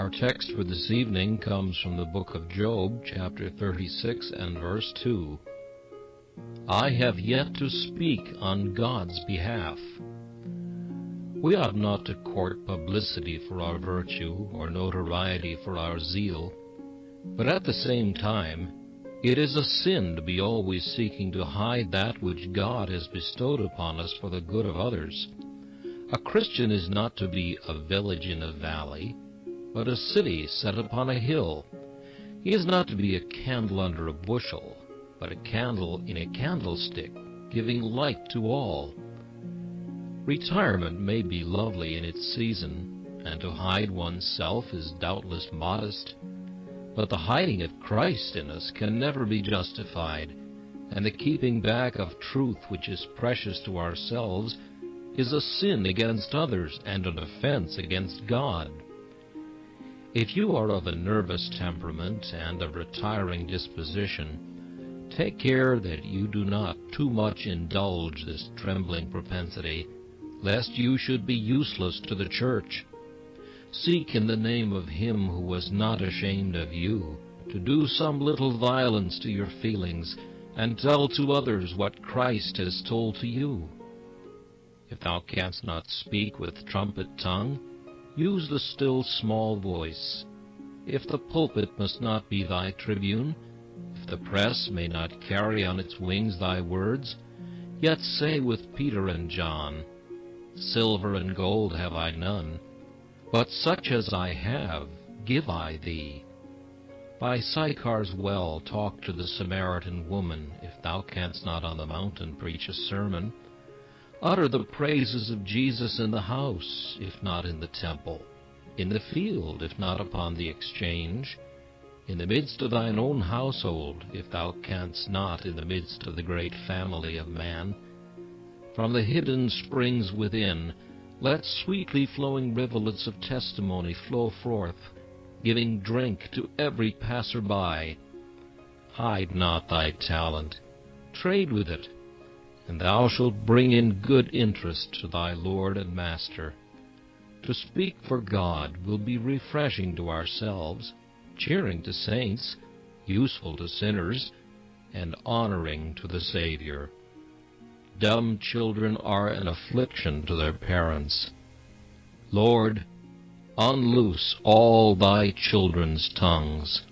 Our text for this evening comes from the book of Job, chapter 36 and verse 2. I have yet to speak on God's behalf. We ought not to court publicity for our virtue or notoriety for our zeal, but at the same time, it is a sin to be always seeking to hide that which God has bestowed upon us for the good of others. A Christian is not to be a village in a valley, but a city set upon a hill. He is not to be a candle under a bushel, but a candle in a candlestick, giving light to all. Retirement may be lovely in its season, and to hide oneself is doubtless modest, but the hiding of Christ in us can never be justified, and the keeping back of truth which is precious to ourselves is a sin against others and an offense against God. If you are of a nervous temperament and of retiring disposition, take care that you do not too much indulge this trembling propensity, lest you should be useless to the church. Seek in the name of Him who was not ashamed of you to do some little violence to your feelings, and tell to others what Christ has told to you. If thou canst not speak with trumpet tongue, use the still small voice. If the pulpit must not be thy tribune, if the press may not carry on its wings thy words, yet say with Peter and John, Silver and gold have I none, but such as I have give I thee. By Sychar's well talk to the Samaritan woman, if thou canst not on the mountain preach a sermon. Utter the praises of Jesus in the house, if not in the temple, in the field, if not upon the exchange, in the midst of thine own household, if thou canst not in the midst of the great family of man. From the hidden springs within, let sweetly flowing rivulets of testimony flow forth, giving drink to every passer-by. Hide not thy talent, trade with it, and thou shalt bring in good interest to thy Lord and Master. To speak for God will be refreshing to ourselves, cheering to saints, useful to sinners, and honoring to the Savior. Dumb children are an affliction to their parents. Lord, unloose all thy children's tongues.